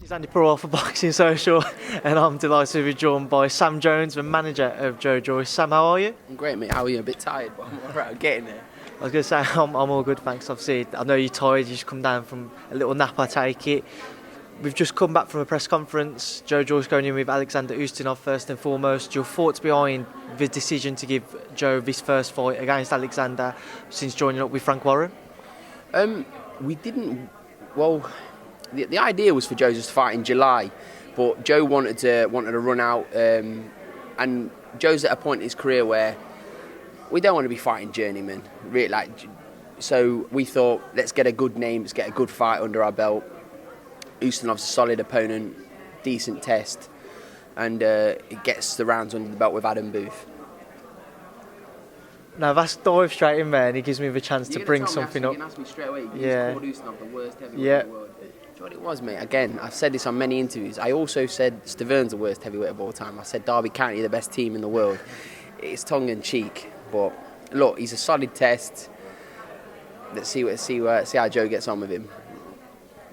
It's Andi Purewal for Boxing Social, and I'm delighted to be joined by Sam Jones, the manager of Joe Joyce. Sam, how are you? I'm great, mate. How are you? A bit tired, but I'm alright. I'm getting there. I was going to say, I'm all good, thanks. Obviously, I know you're tired, you just come down from a little nap, I take it. We've just come back from a press conference. Joe Joyce going in with Joyce-Ustinov first and foremost. Your thoughts behind the decision to give Joe this first fight against Alexander since joining up with Frank Warren? We didn't. Well, the idea was for Joe just to fight in July, but Joe wanted to run out, and Joe's at a point in his career where we don't want to be fighting journeymen, really. So we thought, let's get a good name, let's get a good fight under our belt. Ustinov's a solid opponent, decent test, and it gets the rounds under the belt with Adam Booth. Now that's dive straight in there, and he gives me the chance to bring something up. You can ask me straight away. Yeah. Called Ustinov the worst heavyweight in the world. Do you know what it was, mate? Again, I've said this on many interviews. I also said Stevenage's the worst heavyweight of all time. I said Derby County the best team in the world. It's tongue in cheek, but look, he's a solid test. Let's see how Joe gets on with him.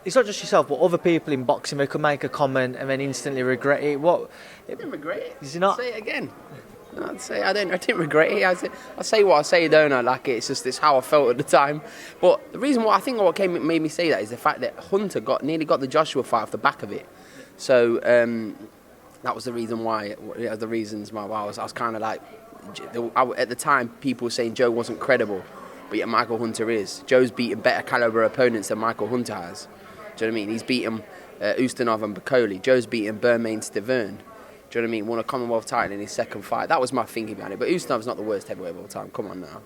It's not just yourself, but other people in boxing, they could make a comment and then instantly regret it. I didn't regret it. Is it not? Say it again. I'd say I didn't regret it. I say what I say, don't I? Like it's how I felt at the time. But the reason why made me say that is the fact that Hunter nearly got the Joshua fight off the back of it. So that was the reason why. The reasons why I was kind of like, at the time people were saying Joe wasn't credible, but yet Michael Hunter is. Joe's beaten better caliber opponents than Michael Hunter has. Do you know what I mean? He's beaten Ustinov and Bacoli. Joe's beaten Bermain Stevenage. Do you know what I mean? Won a Commonwealth title in his second fight. That was my thinking behind it. But Ustinov's not the worst heavyweight of all time. Come on now.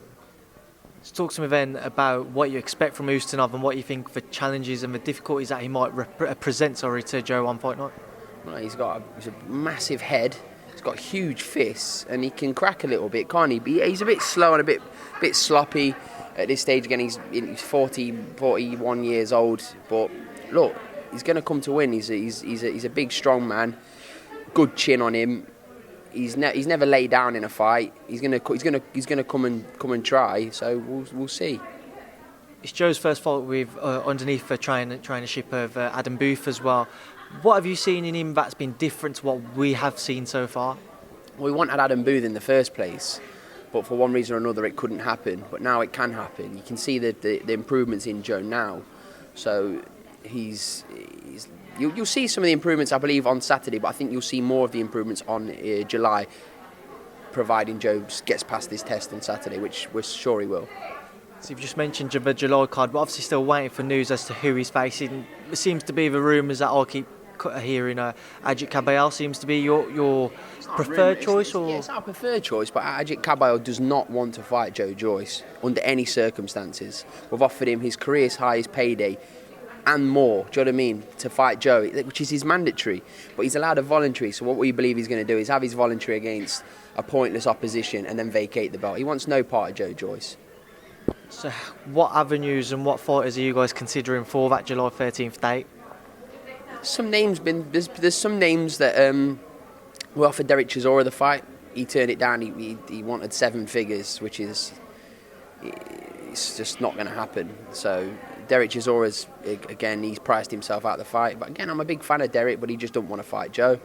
Let's talk to me then about what you expect from Ustinov and what you think the challenges and the difficulties that he might present to Joe on fight night. Well, he's a massive head. He's got huge fists, and he can crack a little bit, can't he? He's a bit slow and a bit sloppy at this stage. Again, he's 41 years old. But look, he's going to come to win. He's a big, strong man. Good chin on him. He's never laid down in a fight. He's gonna come and try. So we'll see. It's Joe's first fight with underneath the trainership of Adam Booth as well. What have you seen in him that's been different to what we have seen so far? Well, we wanted Adam Booth in the first place, but for one reason or another it couldn't happen. But now it can happen. You can see the improvements in Joe now. So you'll see some of the improvements, I believe, on Saturday, but I think you'll see more of the improvements on July, providing Joe gets past this test on Saturday, which we're sure he will. So you've just mentioned the July card, but obviously still waiting for news as to who he's facing. It seems to be the rumours that I keep hearing. Ajit Kabayel seems to be your preferred choice, or? Yeah, it's our preferred choice, but Ajit Kabayel does not want to fight Joe Joyce under any circumstances. We've offered him his career's highest payday and more, do you know what I mean, to fight Joe, which is his mandatory, but he's allowed a voluntary. So what we believe he's going to do is have his voluntary against a pointless opposition and then vacate the belt. He wants no part of Joe Joyce. So what avenues and what fighters are you guys considering for that July 13th date? There's some names that we offered Derek Chisora the fight. He turned it down. He wanted 7 figures, which is it's just not going to happen. So Derek Chisora's, again, he's priced himself out of the fight. But again, I'm a big fan of Derek, but he just don't want to fight Joe.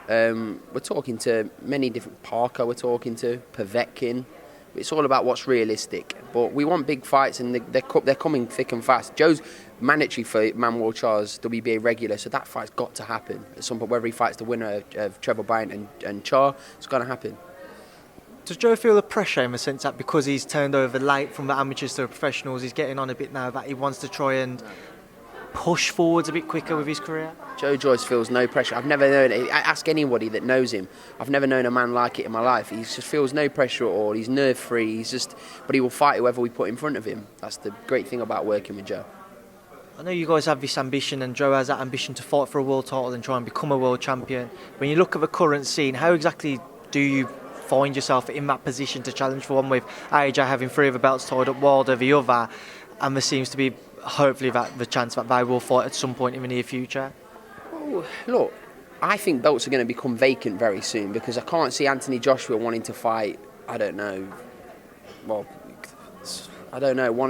We're talking to many different... Parker we're talking to, Povetkin. It's all about what's realistic. But we want big fights, and they're coming thick and fast. Joe's mandatory for Manuel Char's WBA regular, so that fight's got to happen at some point. Whether he fights the winner of Trevor Bryant and Char, it's going to happen. Does Joe feel the pressure in the sense that because he's turned over late from the amateurs to the professionals, he's getting on a bit now, that he wants to try and push forwards a bit quicker with his career? Joe Joyce feels no pressure. I've never known it. Ask anybody that knows him. I've never known a man like it in my life. He just feels no pressure at all. He's nerve-free. But he will fight whoever we put in front of him. That's the great thing about working with Joe. I know you guys have this ambition, and Joe has that ambition to fight for a world title and try and become a world champion. When you look at the current scene, how exactly do you find yourself in that position to challenge for one, with AJ having 3 of the belts tied up, Wilder the other, and there seems to be hopefully that the chance that they will fight at some point in the near future? Well, look, I think belts are going to become vacant very soon, because I can't see Anthony Joshua wanting to fight, one of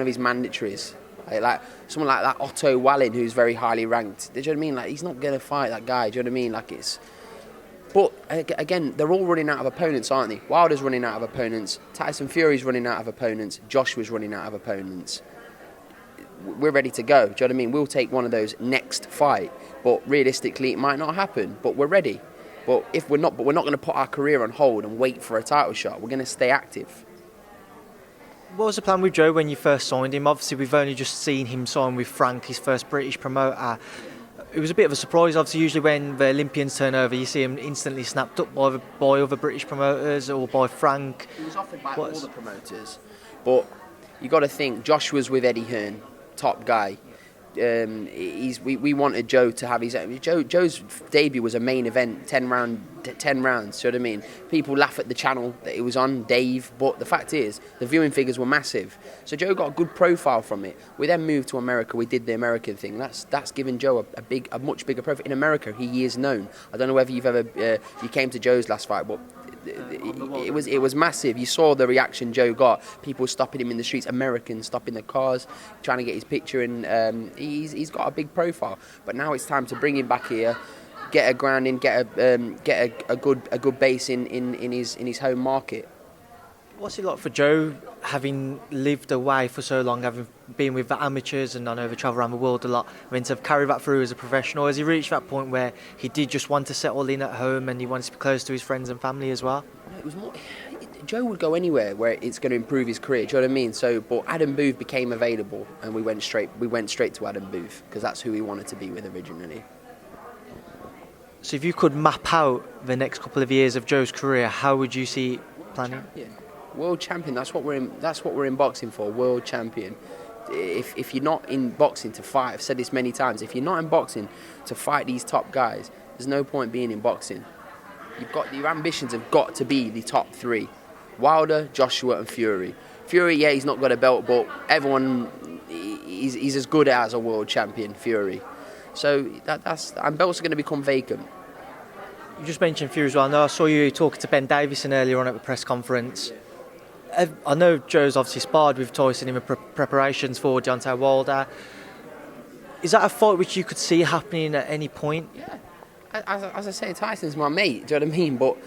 his mandatories. Like someone like that Otto Wallin, who's very highly ranked. Do you know what I mean? Like, he's not going to fight that guy. Do you know what I mean? Like, it's... But, again, they're all running out of opponents, aren't they? Wilder's running out of opponents. Tyson Fury's running out of opponents. Joshua's running out of opponents. We're ready to go. Do you know what I mean? We'll take one of those next fight. But realistically, it might not happen. But we're ready. But we're not going to put our career on hold and wait for a title shot. We're going to stay active. What was the plan with Joe when you first signed him? Obviously, we've only just seen him sign with Frank, his first British promoter. It was a bit of a surprise. Obviously, usually when the Olympians turn over, you see him instantly snapped up by other British promoters or by Frank. He was offered by all the promoters. But you got to think, Joshua's with Eddie Hearn, top guy. We wanted Joe to have his own. Joe's debut was a main event, 10 rounds. You know what I mean? People laugh at the channel that it was on, Dave, but the fact is the viewing figures were massive. So Joe got a good profile from it. We then moved to America. We did the American thing. That's given Joe a much bigger profile. In America, he is known. I don't know whether you've ever you came to Joe's last fight, but it was massive. You saw the reaction Joe got. People stopping him in the streets, Americans stopping their cars, trying to get his picture, and he's got a big profile. But now it's time to bring him back here, get a grounding, get a good base in his home market. What's it like for Joe, having lived away for so long, having been with the amateurs, and I know they travel around the world a lot, I mean, to carry that through as a professional? Has he reached that point where he did just want to settle in at home and he wants to be close to his friends and family as well? It was more... Joe would go anywhere where it's going to improve his career. Do you know what I mean? So, but Adam Booth became available, and we went straight to Adam Booth because that's who we wanted to be with originally. So, if you could map out the next couple of years of Joe's career, how would you see it planning? World champion. That's what we're in boxing for. World champion. If you're not in boxing to fight, I've said this many times. If you're not in boxing to fight these top guys, there's no point being in boxing. Your ambitions have got to be the top three: Wilder, Joshua, and Fury. Fury, yeah, he's not got a belt, but everyone, he's as good as a world champion. Fury. So and belts are going to become vacant. You just mentioned Fury as well. I know I saw you talking to Ben Davison earlier on at the press conference. I know Joe's obviously sparred with Tyson in the preparations for Deontay Wilder. Is that a fight which you could see happening at any point? Yeah. As I say, Tyson's my mate, do you know what I mean? But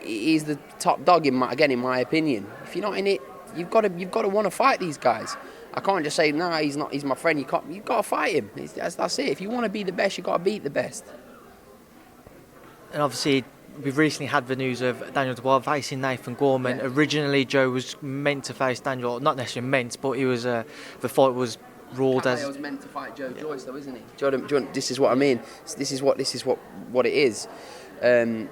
he's the top dog, in my opinion. If you're not in it, you've got to want to fight these guys. I can't just say, nah, he's not. He's my friend. You've got to fight him. That's it. If you want to be the best, you've got to beat the best. And obviously, we've recently had the news of Daniel Dubois facing Nathan Gorman. Yeah. Originally, Joe was meant to face Daniel, not necessarily meant, but he was the fight was ruled as. Was meant to fight Joe Joyce, though, isn't he? This is what I mean. This is what it is. The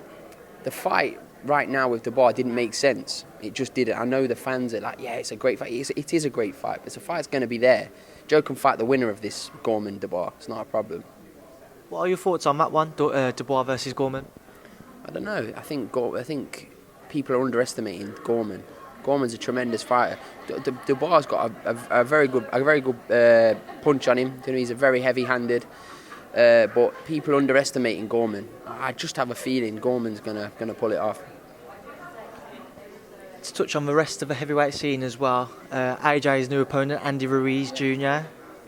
fight right now with Dubois didn't make sense. It just didn't. I know the fans are like, yeah, it's a great fight. It is a great fight. It's a fight that's going to be there. Joe can fight the winner of this Gorman Dubois. It's not a problem. What are your thoughts on that one, Dubois versus Gorman? I don't know. I think people are underestimating Gorman. Gorman's a tremendous fighter. Dubois got a very good punch on him. You know, he's a very heavy-handed, but people are underestimating Gorman. I just have a feeling Gorman's gonna pull it off. To touch on the rest of the heavyweight scene as well, AJ's new opponent, Andi Ruiz Jr.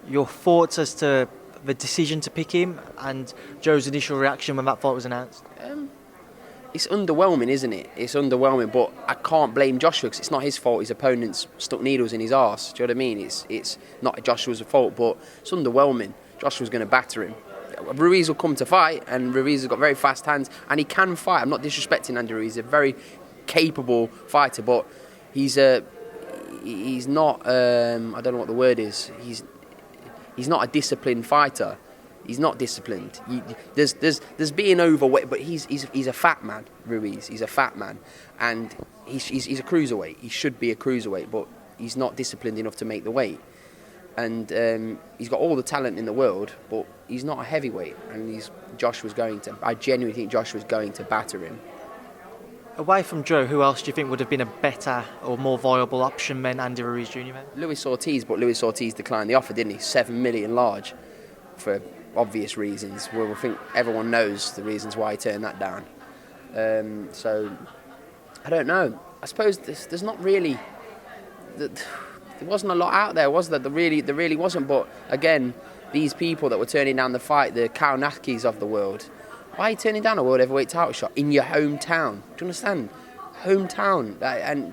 Your thoughts as to the decision to pick him and Joe's initial reaction when that fight was announced? It's underwhelming, isn't it? It's underwhelming, but I can't blame Joshua because it's not his fault. His opponents stuck needles in his arse. Do you know what I mean? It's not Joshua's fault, but it's underwhelming. Joshua's going to batter him. Ruiz will come to fight, and Ruiz has got very fast hands, and he can fight. I'm not disrespecting Andi Ruiz. He's a very capable fighter, but he's not. I don't know what the word is. He's not a disciplined fighter. He's not disciplined. There's being overweight, but he's a fat man, Ruiz. He's a fat man, and he's a cruiserweight. He should be a cruiserweight, but he's not disciplined enough to make the weight. And he's got all the talent in the world, but he's not a heavyweight. And I genuinely think Joshua's going to batter him. Away from Joe, who else do you think would have been a better or more viable option than Andi Ruiz Jr.? Luis Ortiz, but Luis Ortiz declined the offer, didn't he? 7 million large, for obvious reasons. Well, I think everyone knows the reasons why he turned that down. So, I don't know. I suppose there's not really... there wasn't a lot out there, was there? There really wasn't. But again, these people that were turning down the fight, the Kaunaskis of the world, why are you turning down a world heavyweight title shot in your hometown? Do you understand? Hometown.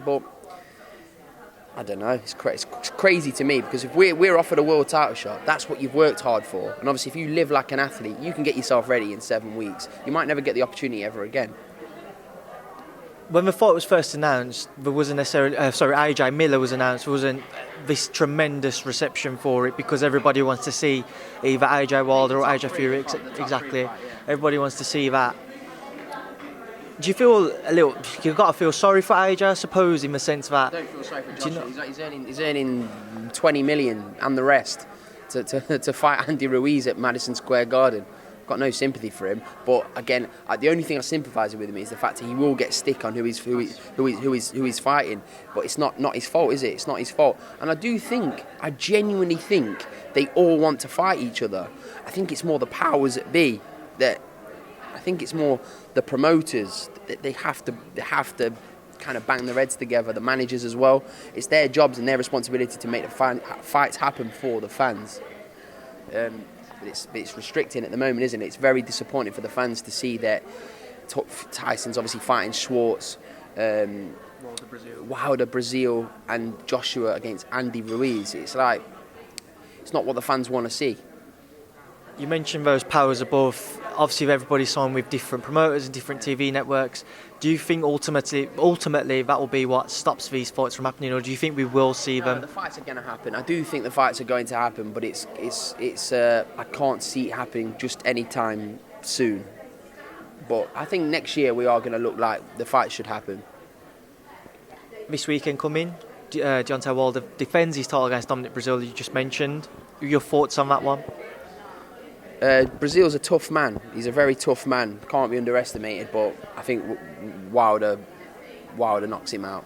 But I don't know. It's crazy to me, because if we're offered a world title shot, that's what you've worked hard for. And obviously, if you live like an athlete, you can get yourself ready in 7 weeks. You might never get the opportunity ever again. When the fight was first announced, there wasn't necessarily... AJ Miller was announced. There wasn't this tremendous reception for it, because everybody wants to see either AJ Wilder or AJ Fury. Exactly. Everybody wants to see that. Do you feel a little... You've got to feel sorry for AJ, I suppose, in the sense that... I don't feel sorry for Joshua. He's earning 20 million and the rest to fight Andy Ruiz at Madison Square Garden. Got no sympathy for him, but again, the only thing I sympathise with him is the fact that he will get stick on who he's fighting. But it's not his fault, is it? It's not his fault. And I genuinely think they all want to fight each other. I think it's more the powers that be that. I think it's more the promoters that they have to kind of bang their heads together. The managers as well. It's their jobs and their responsibility to make the fights happen for the fans. But it's restricting at the moment, isn't it? It's very disappointing for the fans to see that Tyson's obviously fighting Schwartz, Wilder Brazil, and Joshua against Andy Ruiz. It's like, it's not what the fans want to see. You mentioned those powers above. Obviously, everybody signed with different promoters and different TV networks. Do you think ultimately that will be what stops these fights from happening, or do you think we will see them? The fights are going to happen. I do think the fights are going to happen, but it's I can't see it happening just any time soon. But I think next year we are going to look like the fight should happen. This weekend coming, Deontay Wilder defends his title against Dominic Breazeale, you just mentioned. Your thoughts on that one? Brazil's a tough man. He's a very tough man. Can't be underestimated. But I think Wilder knocks him out.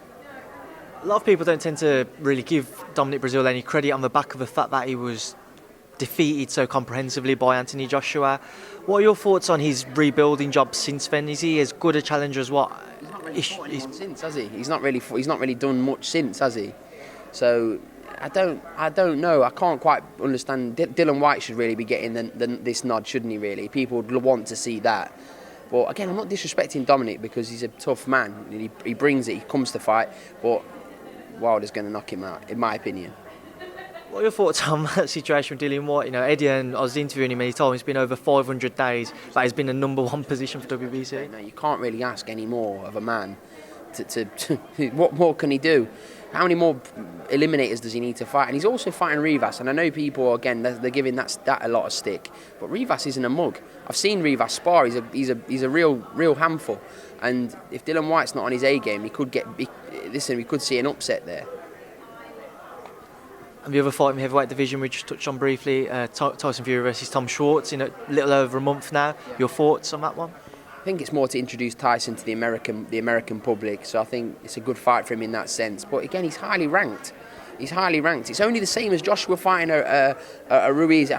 A lot of people don't tend to really give Dominic Breazeale any credit on the back of the fact that he was defeated so comprehensively by Anthony Joshua. What are your thoughts on his rebuilding job since then? Is he as good a challenger as what? He's not really fought anyone since, has he? He's not really done much since, has he? So I don't know. I can't quite understand. Dylan White should really be getting this nod, shouldn't he? Really, people would want to see that. But again, I'm not disrespecting Dominic because he's a tough man. He brings it. He comes to fight. But Wilder's going to knock him out, in my opinion. What are your thoughts on that situation with Dylan White? You know, Eddie, and I was interviewing him and he told me it's been over 500 days that he's been the number one position for WBC. No, you can't really ask any more of a man. What more can he do? How many more eliminators does he need to fight? And he's also fighting Rivas. And I know people, again, they're giving that a lot of stick. But Rivas isn't a mug. I've seen Rivas spar. He's a real handful. And if Dylan White's not on his A game, we could see an upset there. And the other fight in the heavyweight division we just touched on briefly, Tyson Fury versus Tom Schwartz in a little over a month now. Your thoughts on that one? I think it's more to introduce Tyson to the American public, so I think it's a good fight for him in that sense. But again, he's highly ranked. It's only the same as Joshua fighting a Ruiz.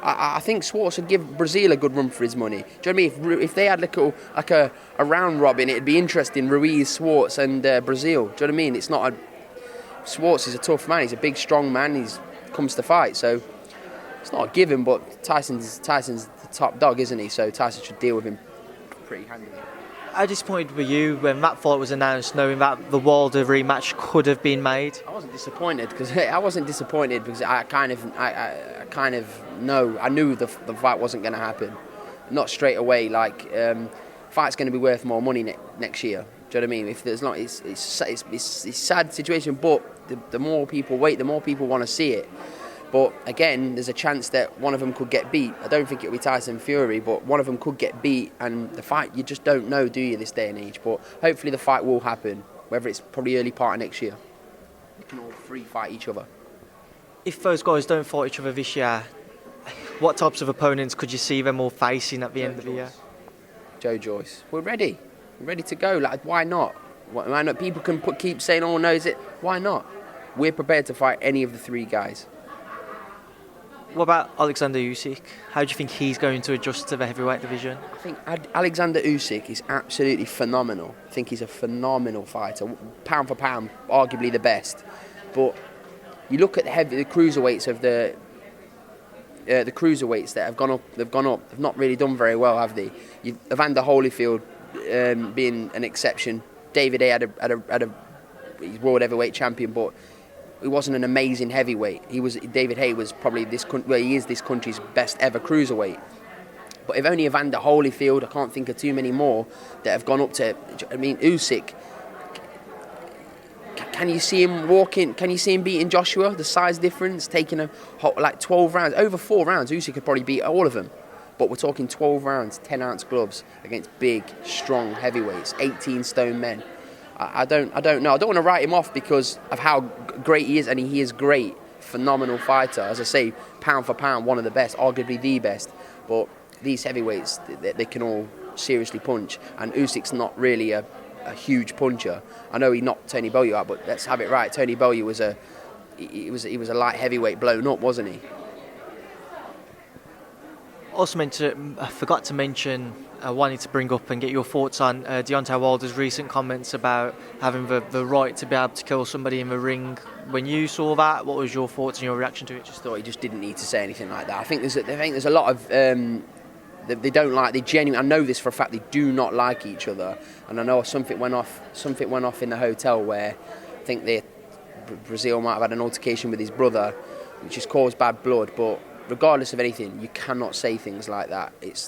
I think Schwartz would give Breazeale a good run for his money. Do you know what I mean? If they had like a round robin, it'd be interesting. Ruiz, Schwartz, and Breazeale. Do you know what I mean? It's not Schwartz is a tough man. He's a big, strong man. He comes to fight, so it's not a given. But Tyson's the top dog, isn't he? So Tyson should deal with him pretty handily. How disappointed were you when that fight was announced, knowing that the Wilder rematch could have been made? I wasn't disappointed because I kind of know. I knew the fight wasn't going to happen. Not straight away. Fight's going to be worth more money next year. Do you know what I mean? If there's not, it's a sad situation. But the more people wait, the more people want to see it. But again, there's a chance that one of them could get beat. I don't think it'll be Tyson Fury, but one of them could get beat. And the fight, you just don't know, do you, this day and age? But hopefully the fight will happen, whether it's probably early part of next year. They can all three fight each other. If those guys don't fight each other this year, what types of opponents could you see them all facing at the end of the year? Joe Joyce. We're ready. We're ready to go. Why not? Why not? People can keep saying, "Oh no, is it?" Why not? We're prepared to fight any of the three guys. What about Alexander Usyk? How do you think he's going to adjust to the heavyweight division? I think Alexander Usyk is absolutely phenomenal. I think he's a phenomenal fighter. Pound for pound, arguably the best. But you look at the cruiserweights of the cruiserweights that have gone up. They've not really done very well, have they? Evander Holyfield being an exception. David A had a he's world heavyweight champion, but he wasn't an amazing heavyweight. David Hay was probably he is this country's best ever cruiserweight. But if only Evander Holyfield, I can't think of too many more that have gone up to. I mean, Usyk. Can you see him walking? Can you see him beating Joshua? The size difference, taking 12 rounds, over 4 rounds. Usyk could probably beat all of them. But we're talking 12 rounds, 10-ounce gloves against big, strong heavyweights, 18-stone men. I don't know. I don't want to write him off because of how great he is, and he is great, phenomenal fighter. As I say, pound for pound, one of the best, arguably the best. But these heavyweights, they can all seriously punch, and Usyk's not really a huge puncher. I know he knocked Tony Bellew out, but let's have it right. Tony Bellew was a light heavyweight blown up, wasn't he? Also I forgot to mention, I wanted to bring up and get your thoughts on Deontay Wilder's recent comments about having the right to be able to kill somebody in the ring. When you saw that, what was your thoughts and your reaction to it? Just thought he just didn't need to say anything like that. I think there's a lot of they don't like. They genuinely. I know this for a fact. They do not like each other. And I know something went off in the hotel where I think Brazil might have had an altercation with his brother, which has caused bad blood. But regardless of anything, you cannot say things like that. It's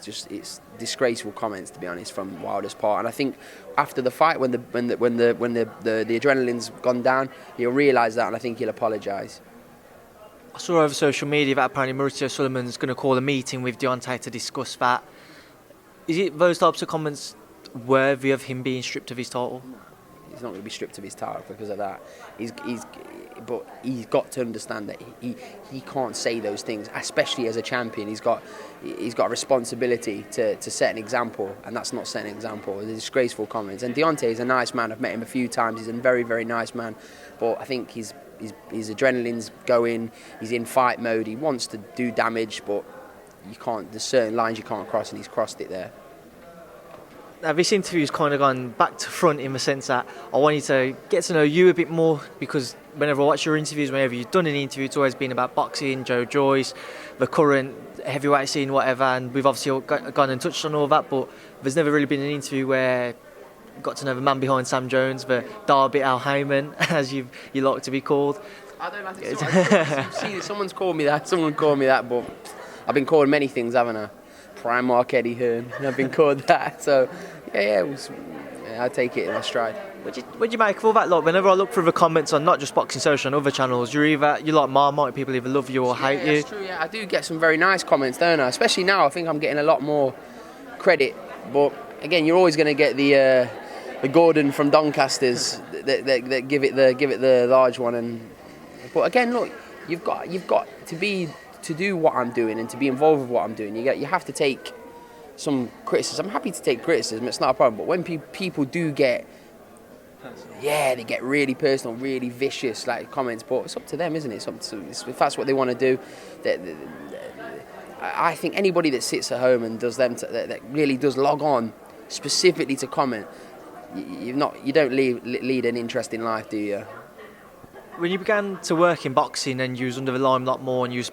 disgraceful comments, to be honest, from Wilder's part. And I think after the fight, when the adrenaline's gone down, he'll realise that, and I think he'll apologise. I saw over social media that apparently Mauricio Sullivan's going to call a meeting with Deontay to discuss that. Is it those types of comments worthy of him being stripped of his title? He's not going to be stripped of his title because of that. But he's got to understand that he can't say those things, especially as a champion. He's got a responsibility to set an example, and that's not setting an example. It's disgraceful comments. And Deontay is a nice man. I've met him a few times. He's a very, very nice man. But I think his adrenaline's going. He's in fight mode. He wants to do damage, but you can't. There's certain lines you can't cross, and he's crossed it there. Now, this interview's kind of gone back to front in the sense that I wanted to get to know you a bit more, because whenever I watch your interviews, whenever you've done an interview, it's always been about boxing, Joe Joyce, the current heavyweight scene, whatever, and we've obviously gone and touched on all that, but there's never really been an interview where you got to know the man behind Sam Jones, the Darby Al Heyman, as you like to be called. I don't like to see someone called me that, but I've been called many things, haven't I? Primark Eddie Hearn, I've been called that, so I take it in my stride. What do you make of all that? Like, whenever I look through the comments on not just Boxing Social, on other channels, you're like Marmite, people either love you or hate you. That's true, yeah. I do get some very nice comments, don't I? Especially now, I think I'm getting a lot more credit. But again, you're always going to get the Gordon from Doncaster's that give it the large one. But again, look, you've got to do what I'm doing and to be involved with what I'm doing. You have to take some criticism. I'm happy to take criticism. It's not a problem. But when people do get they get really personal, really vicious like comments. But it's up to them, isn't it? If that's what they want to do. I think anybody that sits at home and does them that really does log on specifically to comment, you don't lead an interesting life, do you? When you began to work in boxing and you was under the limelight more and you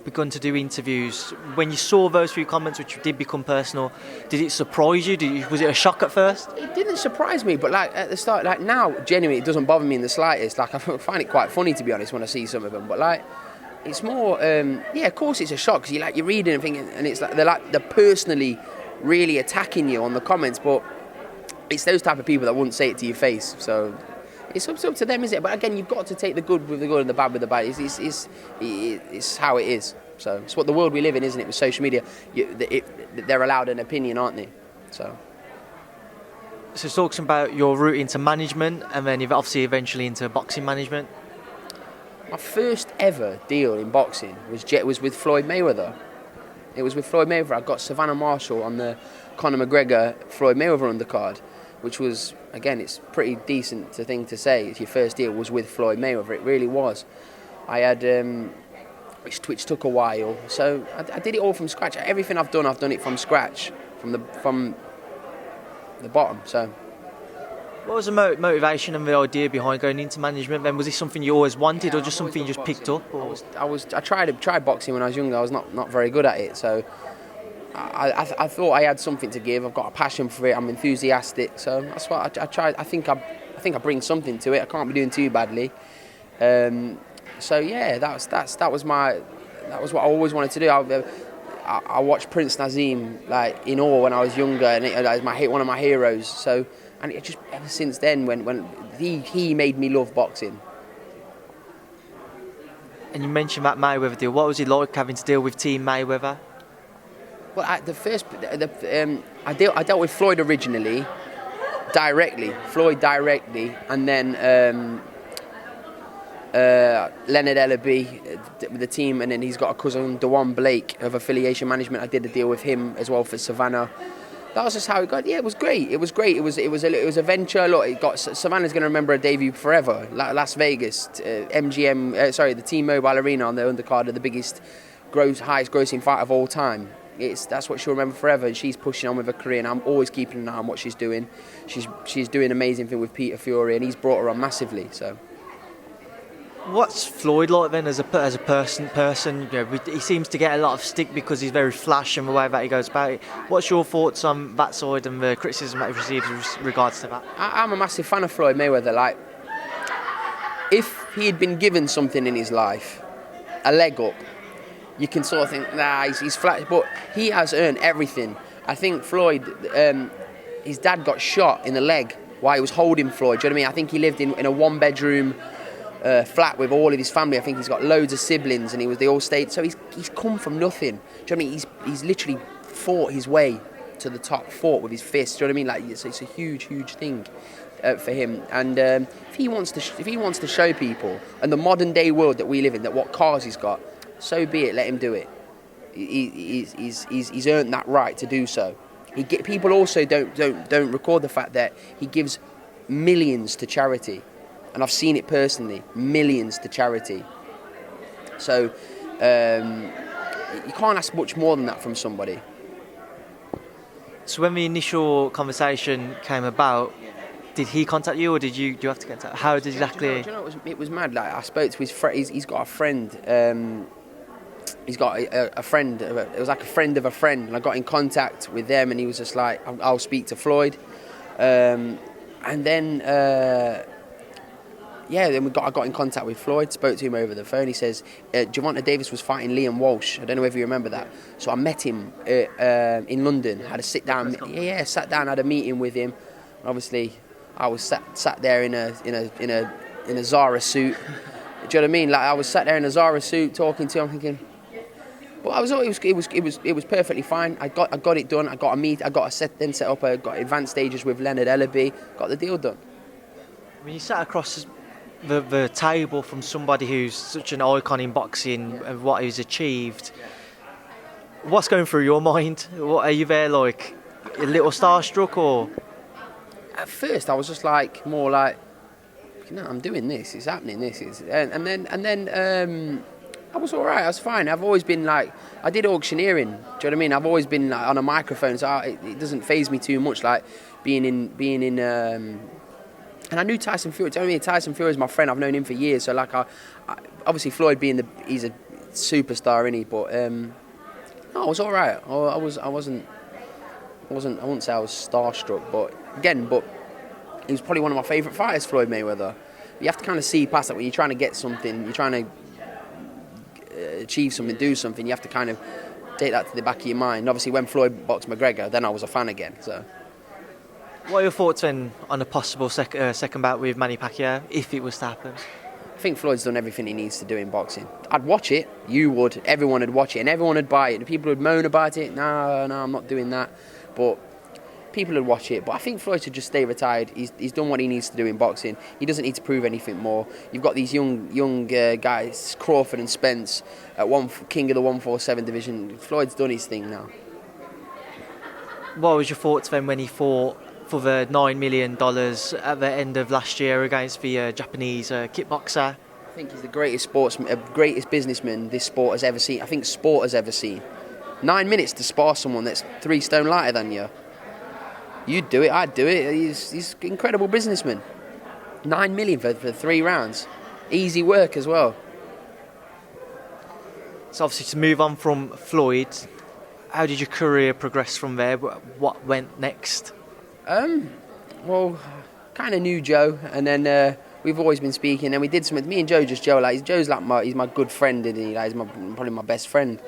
begun to do interviews, when you saw those few comments which did become personal, did it surprise you? Was it a shock at first? It didn't surprise me, but like at the start, like now, genuinely, it doesn't bother me in the slightest. Like I find it quite funny, to be honest, when I see some of them. But like, it's more, of course, it's a shock because you're reading and thinking, and it's like they're personally really attacking you on the comments. But it's those type of people that wouldn't say it to your face. So it's up to them, is it? But again, you've got to take the good with the good and the bad with the bad. It's how it is. So it's what the world we live in, isn't it? With social media, they're allowed an opinion, aren't they? So talking about your route into management, and then you've obviously eventually into boxing management. My first ever deal in boxing was with Floyd Mayweather. It was with Floyd Mayweather. I got Savannah Marshall on the Conor McGregor Floyd Mayweather undercard, which was, again, it's pretty decent thing to say. Your first deal was with Floyd Mayweather. It really was. I had, which took a while. So I did it all from scratch. Everything I've done it from scratch, from the bottom. So What was the motivation and the idea behind going into management then? Was this something you always wanted or just something you just picked up? Or? I tried boxing when I was younger. I was not very good at it, so I thought I had something to give. I've got a passion for it. I'm enthusiastic, so that's what I tried. I think I bring something to it. I can't be doing too badly. So yeah, that was what I always wanted to do. I watched Prince Nazim like in awe when I was younger, and it was one of my heroes. So. And it just ever since then, when he made me love boxing. And you mentioned that Mayweather deal. What was it like having to deal with Team Mayweather? Well, I dealt with Floyd originally, directly, and then Leonard Ellaby with the team, and then he's got a cousin, Dewan Blake of Affiliation Management. I did a deal with him as well for Savannah. That was just how it got. Yeah, it was great. It was a venture. Look, Savannah's going to remember a debut forever. Las Vegas, the T-Mobile Arena on the undercard of the biggest, highest grossing fight of all time. That's what she'll remember forever. And she's pushing on with her career, and I'm always keeping an eye on what she's doing. She's doing an amazing thing with Peter Fury, and he's brought her on massively. So. What's Floyd like then as a person? You know, he seems to get a lot of stick because he's very flash and the way that he goes about it. What's your thoughts on that side and the criticism that he receives with regards to that? I'm a massive fan of Floyd Mayweather. Like, if he had been given something in his life, a leg up, you can sort of think, nah, he's flat. But he has earned everything. I think Floyd, his dad got shot in the leg while he was holding Floyd. Do you know what I mean? I think he lived in a one-bedroom flat with all of his family. I think he's got loads of siblings, and they all stayed. So he's come from nothing. Do you know what I mean? He's literally fought his way to the top, fought with his fists. Do you know what I mean? Like it's a huge thing for him. And if he wants to show people and the modern day world that we live in that what cars he's got, so be it. Let him do it. He's earned that right to do so. People also don't record the fact that he gives millions to charity. And I've seen it personally, millions to charity. So you can't ask much more than that from somebody. So when the initial conversation came about, did he contact you or do you have to get in touch? How did exactly? Do you know, it was mad. Like I spoke to his friend. He's got a friend. He's got a friend. It was like a friend of a friend, and I got in contact with them, and he was just like, "I'll speak to Floyd," and then. Then I got in contact with Floyd, spoke to him over the phone. He says, Gervonta Davis was fighting Liam Walsh. I don't know if you remember that. So I met him in London, had a sit down. Sat down, had a meeting with him. Obviously, I was sat there in a Zara suit. Do you know what I mean? Like I was sat there in a Zara suit talking to him, thinking. But it was perfectly fine. I got it done. I got set up. I got advanced stages with Leonard Ellaby. Got the deal done. When you sat across the table from somebody who's such an icon in boxing and what he's achieved, what's going through your mind? What are you there like a little starstruck or? At first I was just like more like, I'm doing this, it's happening, and then I was alright, I was fine. I've always been like, I did auctioneering, do you know what I mean? I've always been like, on a microphone, so it doesn't faze me too much, like being in and I knew Tyson Fury. Do you know what I mean? Tyson Fury is my friend. I've known him for years. So like, I obviously Floyd he's a superstar, isn't he? But no, I was all right. I wouldn't say I was starstruck, but he was probably one of my favourite fighters, Floyd Mayweather. You have to kind of see past that when you're trying to get something, you're trying to achieve something, do something. You have to kind of take that to the back of your mind. Obviously, when Floyd boxed McGregor, then I was a fan again. So. What are your thoughts then on a possible second bout with Manny Pacquiao, if it was to happen? I think Floyd's done everything he needs to do in boxing. I'd watch it, you would, everyone would watch it, and everyone would buy it. The people would moan about it, no, I'm not doing that. But people would watch it. But I think Floyd should just stay retired. He's done what he needs to do in boxing. He doesn't need to prove anything more. You've got these young guys, Crawford and Spence, at king of the 147 division. Floyd's done his thing now. What was your thoughts then when he fought for the $9 million at the end of last year against the Japanese kickboxer? I think he's the greatest businessman this sport has ever seen. I think sport has ever seen. 9 minutes to spar someone that's 3 stone lighter than you. You'd do it, I'd do it. He's an incredible businessman. 9 million for 3 rounds. Easy work as well. So obviously to move on from Floyd, how did your career progress from there? What went next? Well, kind of knew Joe, and then we've always been speaking. And we did something. Me and Joe just Joe. Like Joe's like he's my good friend, and he's probably my best friend.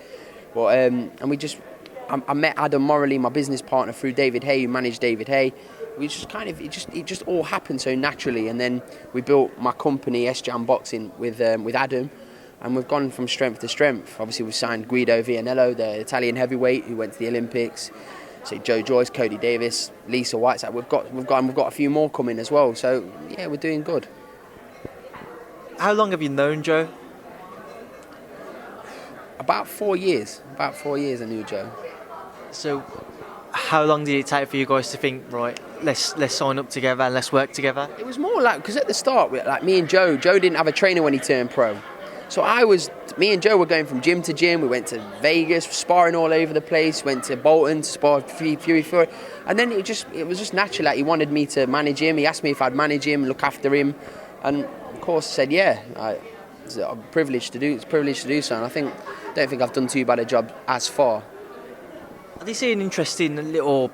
But and we just, I met Adam Morley, my business partner, through David Hay, who managed David Hay. We just it just all happened so naturally, and then we built my company S-Jam Boxing with Adam. And we've gone from strength to strength. Obviously, we've signed Guido Vianello, the Italian heavyweight who went to the Olympics. So Joe Joyce, Cody Davis, Lisa Whiteside. We've got a few more coming as well. So yeah, we're doing good. How long have you known Joe? About 4 years. About 4 years I knew Joe. So how long did it take for you guys to think, right, let's sign up together and let's work together? It was more like, because at the start, like me and Joe didn't have a trainer when he turned pro. So me and Joe were going from gym to gym. We went to Vegas, sparring all over the place. Went to Bolton to spar Fury. And then it was just natural. Like he wanted me to manage him. He asked me if I'd manage him, look after him, and of course I said yeah. It's a privilege to do. It's a privilege to do so. And I don't think I've done too bad a job as far. I did see an interesting little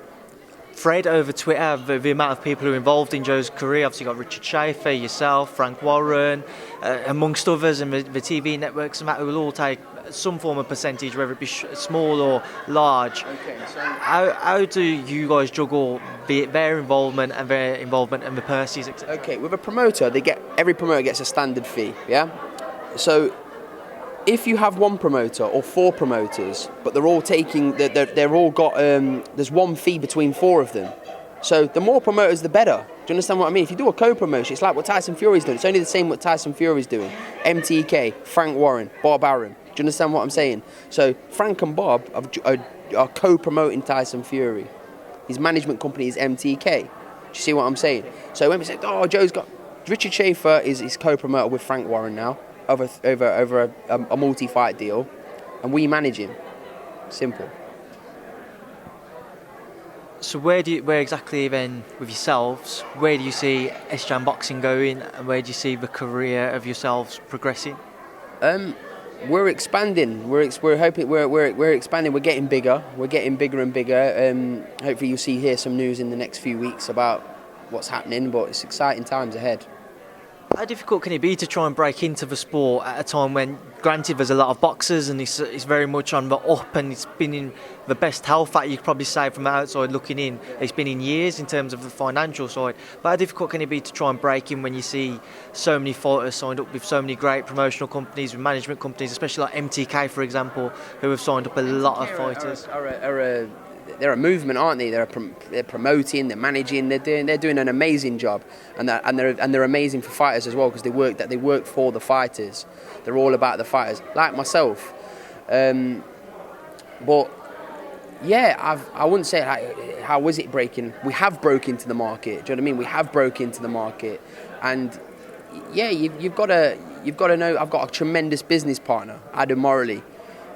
thread over Twitter, the amount of people who are involved in Joe's career. Obviously you've got Richard Schaefer, yourself, Frank Warren, amongst others, and the TV networks and that, who will all take some form of percentage, whether it be small or large. Okay, so how do you guys juggle their involvement and the purses, etc.? Okay, with a promoter, every promoter gets a standard fee, yeah? So if you have one promoter or 4 promoters, but they're all got there's one fee between 4 of them. So the more promoters, the better. Do you understand what I mean? If you do a co-promotion, it's like what Tyson Fury's doing. It's only the same what Tyson Fury's doing. MTK, Frank Warren, Bob Arum. Do you understand what I'm saying? So Frank and Bob are co-promoting Tyson Fury. His management company is MTK. Do you see what I'm saying? So when we say, Richard Schaefer is co-promoter with Frank Warren now, over a multi-fight deal, and we manage him. Simple. So where exactly then, with yourselves, where do you see S-Jam Boxing going, and where do you see the career of yourselves progressing? We're expanding. We're expanding. We're getting bigger. We're getting bigger and bigger. Hopefully you'll hear some news in the next few weeks about what's happening, but it's exciting times ahead. How difficult can it be to try and break into the sport at a time when, granted, there's a lot of boxers and it's very much on the up, and it's been in the best health that you could probably say from the outside looking in, it's been in years in terms of the financial side. But how difficult can it be to try and break in when you see so many fighters signed up with so many great promotional companies, with management companies, especially like MTK, for example, who have signed up a lot of fighters? They're a movement, aren't they? They're promoting, they're managing, they're doing an amazing job, and they're amazing for fighters as well, because they work for the fighters. They're all about the fighters, like myself. But yeah, I wouldn't say how was it breaking. We have broke into the market. Do you know what I mean? We have broke into the market, and yeah, you've got to know. I've got a tremendous business partner, Adam Morley,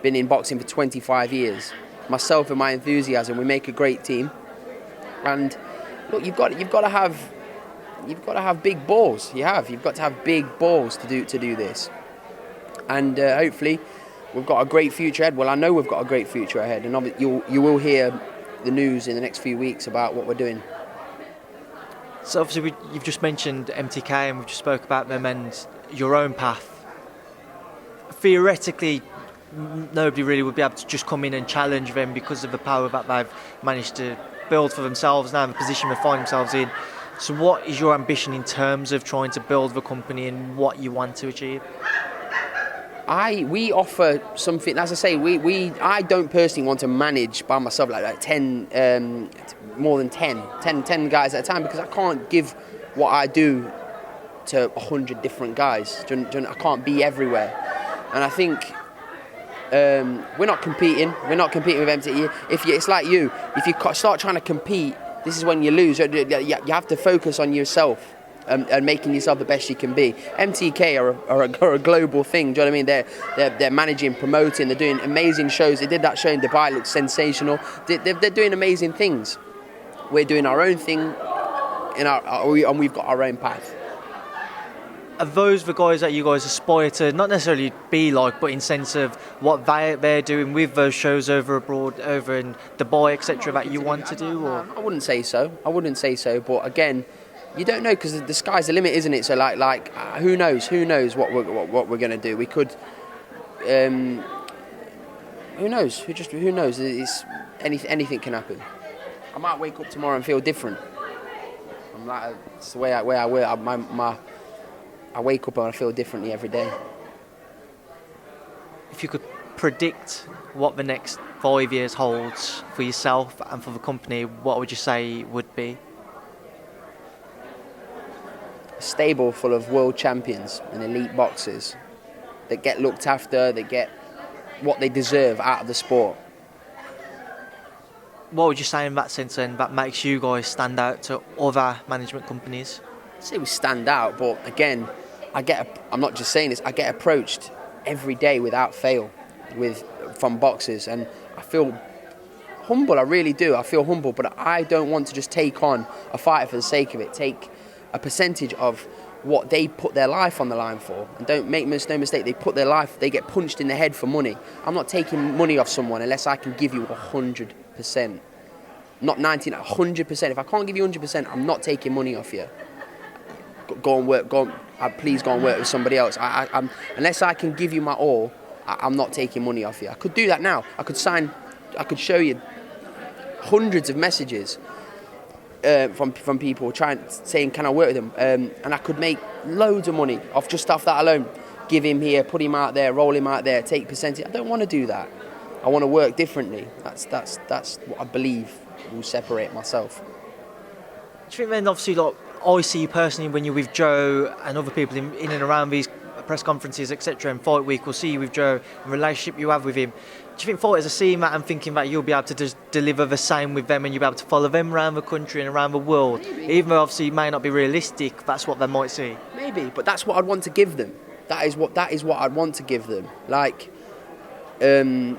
been in boxing for 25 years. Myself and my enthusiasm, we make a great team. And look, you've got to have big balls. You've got to have big balls to do this. And hopefully, we've got a great future ahead. Well, I know we've got a great future ahead, and you will hear the news in the next few weeks about what we're doing. So obviously, you've just mentioned MTK, and we've just spoke about them and your own path. Theoretically, nobody really would be able to just come in and challenge them because of the power that they've managed to build for themselves now, the position they find themselves in. So what is your ambition in terms of trying to build the company and what you want to achieve? We offer something, as I say, I don't personally want to manage by myself like 10, more than 10 guys at a time, because I can't give what I do to 100 different guys. I can't be everywhere. And I think we're not competing with MTE. It's like if you start trying to compete, this is when you lose. You have to focus on yourself and making yourself the best you can be. MTK are a global thing. Do you know what I mean? They're managing, promoting. They're doing amazing shows. They did that show in Dubai. It looks sensational. They're doing amazing things. we're doing our own thing, and we've got our own path. Are those the guys that you guys aspire to not necessarily be like, but in sense of what they're doing with those shows over abroad, over in Dubai, etc., that you want to do? Or I wouldn't say so. But again, you don't know, because the sky's the limit, isn't it? So like who knows? Who knows what we're going to do? We could. Who knows? Who knows? Anything can happen. I might wake up tomorrow and feel different. I'm like, it's the way I work. I wake up and I feel differently every day. if you could predict what the next 5 years holds for yourself and for the company, what would you say would be? A stable full of world champions and elite boxers that get looked after, that get what they deserve out of the sport. What would you say in that sense then that makes you guys stand out to other management companies? I'd say we stand out, but again, I'm not just saying this, I get approached every day without fail from boxers, and I feel humble, I really do. I feel humble, but I don't want to just take on a fighter for the sake of it, take a percentage of what they put their life on the line for. And don't make no mistake, they get punched in the head for money. I'm not taking money off someone unless I can give you 100%. Not 19, 100%. If I can't give you 100%, I'm not taking money off you. Go and work, please go and work with somebody else. Unless I can give you my all, I'm not taking money off you. I could do that now. I could show you hundreds of messages from people saying, can I work with them? And I could make loads of money off that alone. Give him here, put him out there, roll him out there, take percentage. I don't want to do that. I want to work differently. That's what I believe will separate myself. Do you think then, obviously, like I see you personally when you're with Joe and other people in and around these press conferences, etc., and Fight Week, we'll see you with Joe, and the relationship you have with him. Do you think fighters are seeing that and thinking that you'll be able to just deliver the same with them and you'll be able to follow them around the country and around the world? Maybe. Even though obviously it may not be realistic, that's what they might see. Maybe, but that's what I'd want to give them. That is what I'd want to give them. Like, that's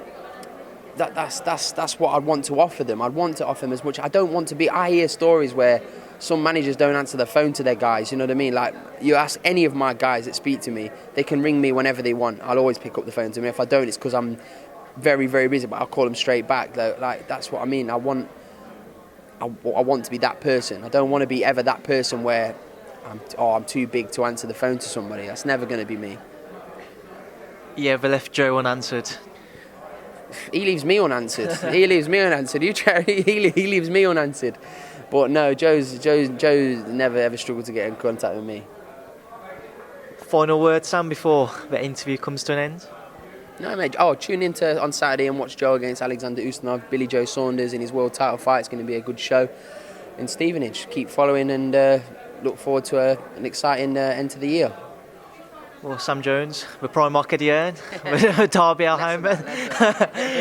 what I'd want to offer them. I'd want to offer them as much. I don't want to be. I hear stories where some managers don't answer the phone to their guys. You know what I mean? Like, you ask any of my guys that speak to me, they can ring me whenever they want. I'll always pick up the phone to them. If I don't, it's because I'm very, very busy. But I'll call them straight back. Like, that's what I mean. I want to be that person. I don't want to be ever that person where I'm too big to answer the phone to somebody. That's never going to be me. Yeah, they left Joe unanswered. He leaves me unanswered. He leaves me unanswered. He leaves me unanswered. But no, Joe's never ever struggled to get in contact with me. Final word, Sam, before the interview comes to an end? No, mate. Tune in on Saturday and watch Joe against Alexander Ustinov, Billy Joe Saunders in his world title fight. It's going to be a good show in Stevenage. Keep following and look forward to an exciting end to the year. Well, Sam Jones, the Primark Eddie Earn, Derby Alheimer.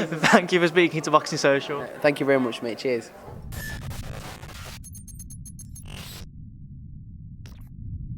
Thank you for speaking to Boxing Social. Thank you very much, mate. Cheers.